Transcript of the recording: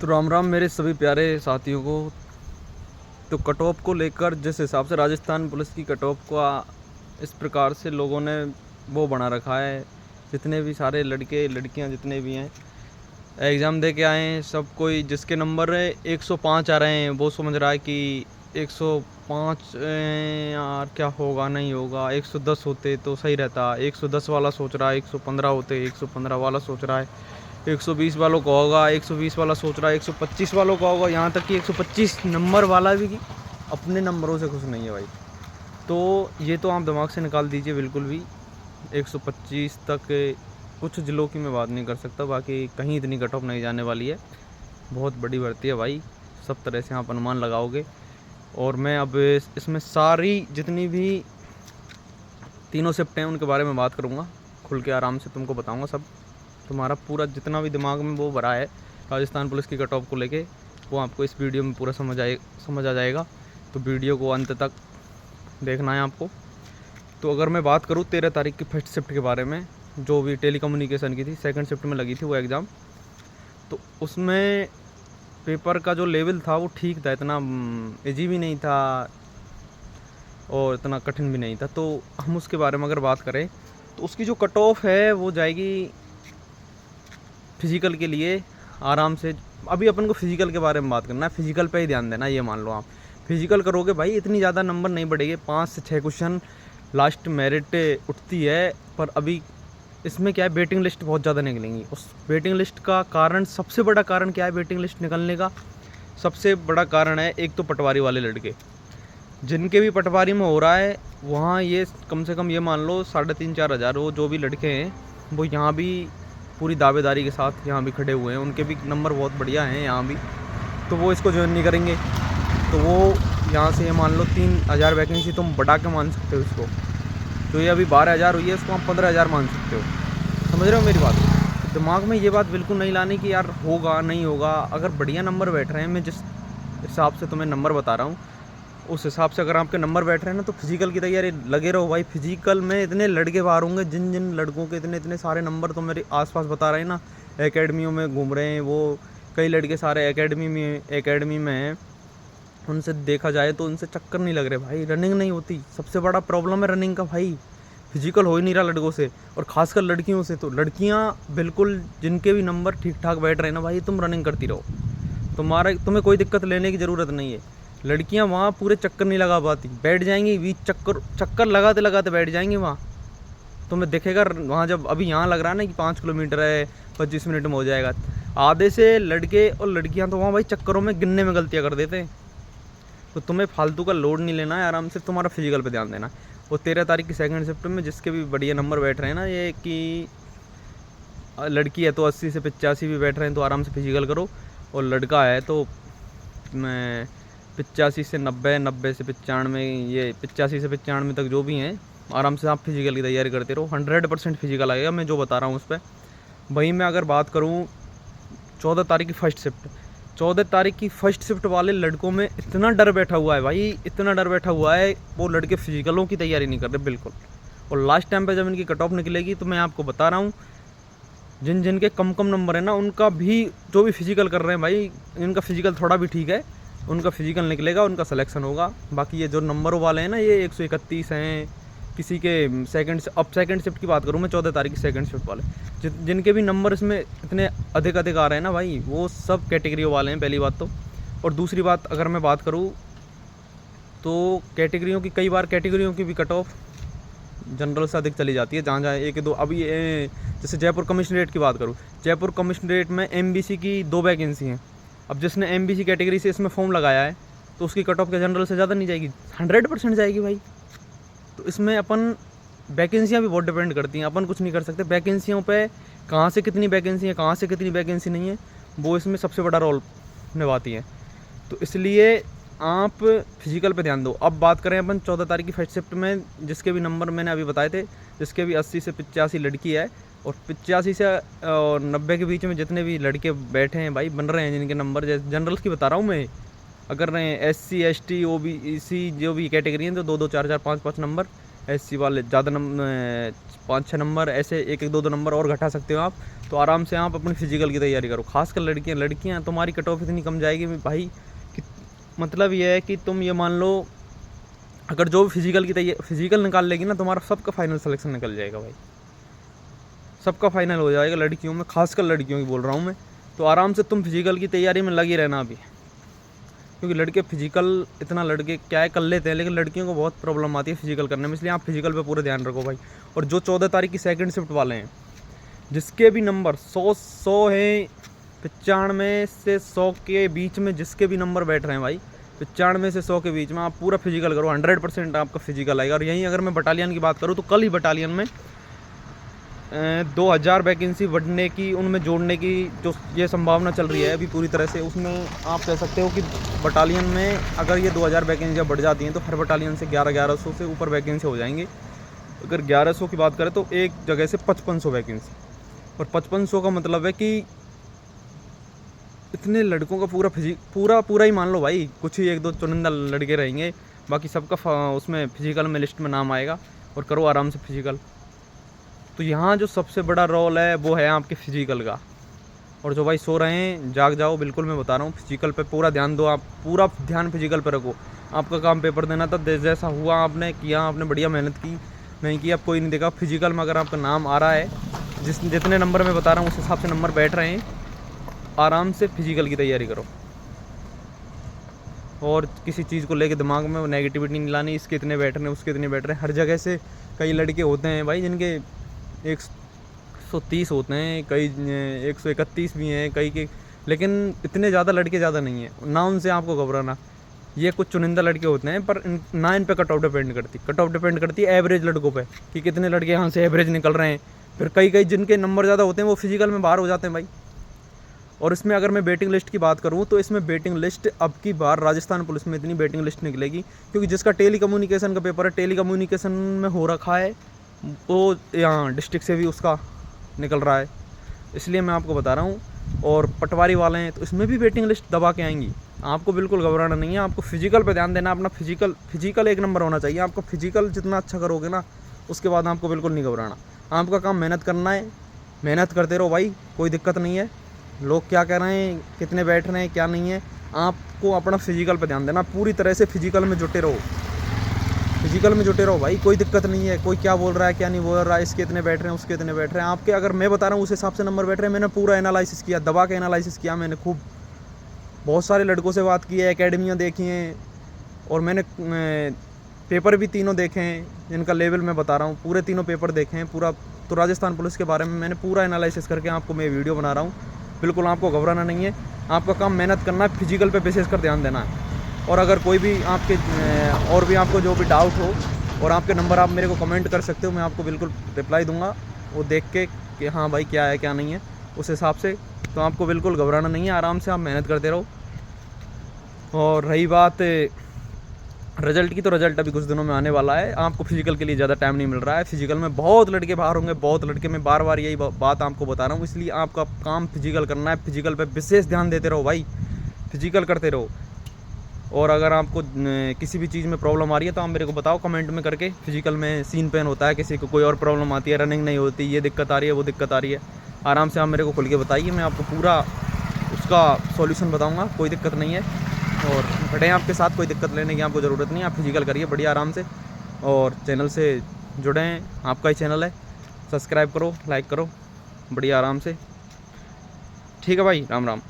तो राम राम मेरे सभी प्यारे साथियों को। तो कट ऑफ को लेकर जिस हिसाब से राजस्थान पुलिस की कट ऑफ का इस प्रकार से लोगों ने वो बना रखा है, जितने भी सारे लड़के लड़कियां जितने भी हैं एग्ज़ाम दे के आए हैं, सब कोई जिसके नंबर 105 आ रहे हैं वो समझ रहा है कि 105 यार क्या होगा नहीं होगा, 110 होते तो सही रहता। 110 वाला सोच रहा है 115 होते, 115 वाला सोच रहा है 120 वालों का होगा, 120 वाला सोच रहा है 125 वालों का होगा, यहाँ तक कि 125 नंबर वाला भी अपने नंबरों से खुश नहीं है भाई। तो ये तो आप दिमाग से निकाल दीजिए बिल्कुल भी। 125 तक कुछ ज़िलों की मैं बात नहीं कर सकता, बाकी कहीं इतनी कट ऑफ नहीं जाने वाली है। बहुत बड़ी भर्ती है भाई, सब तरह से आप अनुमान लगाओगे। और मैं अब इसमें सारी जितनी भी तीनों शिफ्ट हैं उनके बारे में बात करूँगा, खुल के आराम से तुमको बताऊँगा सब। तुम्हारा पूरा जितना भी दिमाग में वो भरा है राजस्थान पुलिस की कट ऑफ को लेके, वो आपको इस वीडियो में पूरा समझ आ जाएगा। तो वीडियो को अंत तक देखना है आपको। तो अगर मैं बात करूँ 13 तारीख की फर्स्ट शिफ्ट के बारे में, जो भी टेलीकम्युनिकेशन की थी, सेकंड शिफ्ट में लगी थी वो एग्ज़ाम, तो उसमें पेपर का जो लेवल था वो ठीक था, इतना इजी भी नहीं था और इतना कठिन भी नहीं था। तो हम उसके बारे में अगर बात करें तो उसकी जो कट ऑफ है वो जाएगी फिज़िकल के लिए आराम से। अभी अपन को फिज़िकल के बारे में बात करना है, फिज़िकल पे ही ध्यान देना। ये मान लो आप फिज़िकल करोगे भाई, इतनी ज़्यादा नंबर नहीं बढ़ेंगे, 5 से 6 क्वेश्चन लास्ट मेरिट उठती है। पर अभी इसमें क्या है, वेटिंग लिस्ट बहुत ज़्यादा निकलेंगी। उस वेटिंग लिस्ट का कारण, सबसे बड़ा कारण क्या है वेटिंग लिस्ट निकलने का? सबसे बड़ा कारण है एक तो पटवारी वाले लड़के, जिनके भी पटवारी में हो रहा है वहाँ ये कम से कम ये मान लो 3,500-4 हज़ार वो जो भी लड़के हैं वो यहाँ भी पूरी दावेदारी के साथ यहाँ भी खड़े हुए हैं, उनके भी नंबर बहुत बढ़िया हैं यहाँ भी, तो वो इसको ज्वाइन नहीं करेंगे। तो वो यहाँ से ये मान लो 3,000 वैकेंसी तुम बढ़ा के मान सकते हो इसको। तो ये अभी 12,000 हुई है, इसको हम 15,000 मान सकते हो। समझ रहे हो मेरी बात? तो दिमाग में ये बात बिल्कुल नहीं लानी कि यार होगा नहीं होगा। अगर बढ़िया नंबर बैठ रहे हैं, मैं जिस हिसाब से तुम्हें नंबर बता रहा हूँ उस हिसाब से अगर आपके नंबर बैठ रहे हैं ना, तो फिजिकल की तैयारी लगे रहो भाई। फिजिकल में इतने लड़के बाहर होंगे, जिन जिन लड़कों के इतने इतने सारे नंबर तो मेरे आसपास बता रहे हैं ना, एकेडमियों में घूम रहे हैं वो, कई लड़के सारे एकेडमी में हैं। उनसे देखा जाए तो उनसे चक्कर नहीं लग रहे भाई, रनिंग नहीं होती। सबसे बड़ा प्रॉब्लम है रनिंग का भाई, फिजिकल हो ही नहीं रहा लड़कों से, और ख़ासकर लड़कियों से। तो लड़कियां बिल्कुल जिनके भी नंबर ठीक ठाक बैठ रहे हैं ना भाई, तुम रनिंग करती रहो, तुम्हें कोई दिक्कत लेने की ज़रूरत नहीं है। लड़कियां वहाँ पूरे चक्कर नहीं लगा पाती, बैठ जाएंगी 20 चक्कर लगाते लगाते बैठ जाएंगी वहाँ। तुम्हें दिखेगा वहाँ, जब अभी यहाँ लग रहा है ना कि 5 किलोमीटर है 25 मिनट में हो जाएगा, आधे से लड़के और लड़कियाँ तो वहाँ भाई चक्करों में गिनने में गलतियाँ कर देते हैं। तो तुम्हें फालतू का लोड नहीं लेना है, आराम से तुम्हारा फिजिकल पे ध्यान देना। और 13 तारीख की सेकंड शिफ्ट में जिसके भी बढ़िया नंबर बैठ रहे हैं ना, ये कि लड़की है तो 80 से 85 भी बैठ रहे हैं तो आराम से फिजिकल करो, और लड़का है तो मैं 85 से 90, 90 से 95, ये 85 से 95 तक जो भी हैं, आराम से आप फिजिकल की तैयारी करते रहो। 100% फिजिकल आएगा, मैं जो बता रहा हूँ उस पर। वहीं मैं अगर बात करूँ 14 तारीख की फ़र्स्ट शिफ्ट, 14 तारीख की फ़र्स्ट शिफ्ट वाले लड़कों में इतना डर बैठा हुआ है भाई, इतना डर बैठा हुआ है, वो लड़के फिजिकलों की तैयारी नहीं कर रहे बिल्कुल। और लास्ट टाइम पे जब इनकी कट ऑफ निकलेगी तो मैं आपको बता रहा हूँ, जिन जिन के कम कम नंबर है ना, उनका भी जो भी फिजिकल कर रहे हैं भाई, इनका फिजिकल थोड़ा भी ठीक है, उनका फिजिकल निकलेगा, उनका सिलेक्शन होगा। बाकी ये जो नंबरों वाले हैं ना, ये 131 हैं, किसी के सेकंड शिफ्ट की बात करूँ मैं, 14 तारीख की सेकंड शिफ्ट वाले जिनके भी नंबर इसमें इतने अधिक अधिक आ रहे हैं ना भाई, वो सब कैटेगरी वाले हैं, पहली बात तो। और दूसरी बात अगर मैं बात करूँ तो कैटेगरियों की, कई बार कैटेगरियों की भी कट ऑफ जनरल से अधिक चली जाती है, जहाँ जहाँ एक दो। अभी जैसे जयपुर कमिश्नरेट की बात करूँ, जयपुर कमिश्नरेट में MBC की 2 वैकेंसी हैं। अब जिसने MBC कैटेगरी से इसमें फॉर्म लगाया है तो उसकी कट ऑफ के जनरल से ज़्यादा नहीं जाएगी, 100% जाएगी भाई। तो इसमें अपन वैकेंसियाँ भी बहुत डिपेंड करती हैं, अपन कुछ नहीं कर सकते। वैकेंसियों पे कहाँ से कितनी वैकेंसी है, कहाँ से कितनी वैकेंसी नहीं है, वो इसमें सबसे बड़ा रोल निभाती हैं। तो इसलिए आप फिजिकल पे ध्यान दो। अब बात करें अपन 14 तारीख की फर्स्ट शिफ्ट में, जिसके भी नंबर मैंने अभी बताए थे, जिसके भी 80 से 85 लड़की है, और 85 से और 90 के बीच में जितने भी लड़के बैठे हैं भाई, बन रहे हैं जिनके नंबर, जैसे जनरल्स की बता रहा हूँ मैं, अगर SC ST OBC जो भी कैटेगरी हैं तो 2 2 4 4 5 5 नंबर SC वाले ज़्यादा 5-6 नंबर, ऐसे 1-1 2-2 नंबर और घटा सकते हो आप। तो आराम से आप अपनी फिजिकल की तैयारी करो। खासकर लड़कियाँ तुम्हारी कट ऑफ इतनी कम जाएगी भाई कि मतलब ये है कि तुम ये मान लो, अगर जो फिजिकल निकाल लेगी ना, तुम्हारा सबका फाइनल सिलेक्शन निकल जाएगा भाई, सबका फाइनल हो जाएगा लड़कियों में, खासकर लड़कियों की बोल रहा हूँ मैं। तो आराम से तुम फिजिकल की तैयारी में लगी रहना अभी, क्योंकि लड़के फिजिकल इतना लड़के क्या है कर लेते हैं, लेकिन लड़कियों को बहुत प्रॉब्लम आती है फिजिकल करने में, इसलिए आप फिजिकल पे पूरा ध्यान रखो भाई। और जो 14 तारीख की सेकंड शिफ्ट वाले हैं, जिसके भी नंबर 100 हैं, 95 से 100 के बीच में जिसके भी नंबर बैठ रहे हैं भाई, 95 से 100 के बीच में आप पूरा फिजिकल करो, 100% आपका फिजिकल आएगा। और यहीं अगर मैं बटालियन की बात करूँ तो कल ही बटालियन में 2000 वैकेंसी बढ़ने की, उनमें जोड़ने की जो ये संभावना चल रही है अभी पूरी तरह से, उसमें आप कह सकते हो कि बटालियन में अगर ये 2000 वैकेंसियाँ बढ़ जाती हैं तो हर बटालियन से 1100 से ऊपर वैकेंसी हो जाएंगी। अगर 1100 की बात करें तो एक जगह से 5500 वैकेंसी, और 5500 का मतलब है कि इतने लड़कों का पूरा ही मान लो भाई, कुछ ही 1-2 चुनिंदा लड़के रहेंगे, बाकी सबका उसमें फिजिकल में लिस्ट में नाम आएगा। और करो आराम से फिजिकल। तो यहाँ जो सबसे बड़ा रोल है वो है आपके फिजिकल का। और जो भाई सो रहे हैं जाग जाओ, बिल्कुल मैं बता रहा हूँ, फिजिकल पे पूरा ध्यान दो, आप पूरा ध्यान फिजिकल पे रखो। आपका काम पेपर देना था, जैसा हुआ आपने किया, आपने बढ़िया मेहनत की, नहीं की अब कोई नहीं देगा। फिजिकल में अगर आपका नाम आ रहा है, जितने नंबर मैं बता रहा हूँ उस हिसाब से नंबर बैठ रहे हैं, आराम से फिजिकल की तैयारी करो। और किसी चीज़ को लेके दिमाग में नेगेटिविटी नहीं लानी, इसके इतने बैठ रहे हैं, उसके इतने बैठ रहे हैं। हर जगह से कई लड़के होते हैं भाई जिनके 130 होते हैं, कई 131 भी हैं कई के, लेकिन इतने ज़्यादा लड़के ज़्यादा नहीं हैं ना, उनसे आपको घबराना। ये कुछ चुनिंदा लड़के होते हैं, पर ना इन पे कट ऑफ डिपेंड करती है एवरेज लड़कों पे, कि कितने लड़के यहाँ से एवरेज निकल रहे हैं। फिर कई जिनके नंबर ज़्यादा होते हैं वो फिजिकल में बाहर हो जाते हैं भाई। और इसमें अगर मैं वेटिंग लिस्ट की बात करूँ तो इसमें वेटिंग लिस्ट अब की बार राजस्थान पुलिस में इतनी वेटिंग लिस्ट निकलेगी, क्योंकि जिसका टेली कम्युनिकेशन का पेपर है, टेली कम्युनिकेशन में हो रखा है, वो यहाँ डिस्ट्रिक्ट से भी उसका निकल रहा है, इसलिए मैं आपको बता रहा हूँ। और पटवारी वाले हैं तो इसमें भी वेटिंग लिस्ट दबा के आएंगी, आपको बिल्कुल घबराना नहीं है। आपको फिजिकल पे ध्यान देना, अपना फिजिकल 1 नंबर होना चाहिए। आपको फिजिकल जितना अच्छा करोगे ना, उसके बाद आपको बिल्कुल नहीं घबराना। आपका काम मेहनत करना है, मेहनत करते रहो भाई, कोई दिक्कत नहीं है। लोग क्या कह रहे हैं, कितने बैठ रहे हैं, क्या नहीं है, आपको अपना फिजिकल पे ध्यान देना, पूरी तरह से फिजिकल में जुटे रहो, भाई, कोई दिक्कत नहीं है। कोई क्या बोल रहा है क्या नहीं बोल रहा है, इसके इतने बैठ रहे हैं, उसके इतने बैठ रहे हैं, आपके अगर मैं बता रहा हूँ उस हिसाब से नंबर बैठ रहे हैं। मैंने पूरा एनालिसिस किया, दबा के एनालिसिस किया मैंने, खूब बहुत सारे लड़कों से बात की है, एकेडमियाँ देखी हैं, और मैंने पेपर भी तीनों देखे हैं जिनका लेवल मैं बता रहा हूँ, पूरे तीनों पेपर देखे हैं पूरा। तो राजस्थान पुलिस के बारे में मैंने पूरा एनालिसिस करके आपको मैं वीडियो बना रहा हूँ। बिल्कुल आपको घबराना नहीं है, आपका काम मेहनत करना है, फिजिकल पे विशेष कर ध्यान देना है। और अगर कोई भी आपके और भी आपको जो भी डाउट हो, और आपके नंबर आप मेरे को कमेंट कर सकते हो, मैं आपको बिल्कुल रिप्लाई दूंगा वो देख के कि हाँ भाई क्या है क्या नहीं है, उस हिसाब से। तो आपको बिल्कुल घबराना नहीं है, आराम से आप मेहनत करते रहो। और रही बात रिजल्ट की, तो रिजल्ट अभी कुछ दिनों में आने वाला है। आपको फिजिकल के लिए ज़्यादा टाइम नहीं मिल रहा है, फिजिकल में बहुत लड़के बाहर होंगे, बहुत लड़के, मैं बार बार यही बात आपको बता रहा हूँ। इसलिए आपका काम फिजिकल करना है, फिजिकल पे विशेष ध्यान देते रहो भाई, फिजिकल करते रहो। और अगर आपको किसी भी चीज़ में प्रॉब्लम आ रही है तो आप मेरे को बताओ कमेंट में करके। फिजिकल में सीन पेन होता है, किसी को कोई और प्रॉब्लम आती है, रनिंग नहीं होती, ये दिक्कत आ रही है, वो दिक्कत आ रही है, आराम से आप मेरे को खुल के बताइए, मैं आपको पूरा उसका सॉल्यूशन बताऊंगा, कोई दिक्कत नहीं है। और खड़े हैं आपके साथ, कोई दिक्कत लेने की आपको ज़रूरत नहीं है, आप फिजिकल करिए बढ़िया आराम से। और चैनल से जुड़े हैं, आपका ही चैनल है, सब्सक्राइब करो, लाइक करो बढ़िया आराम से। ठीक है भाई, राम राम।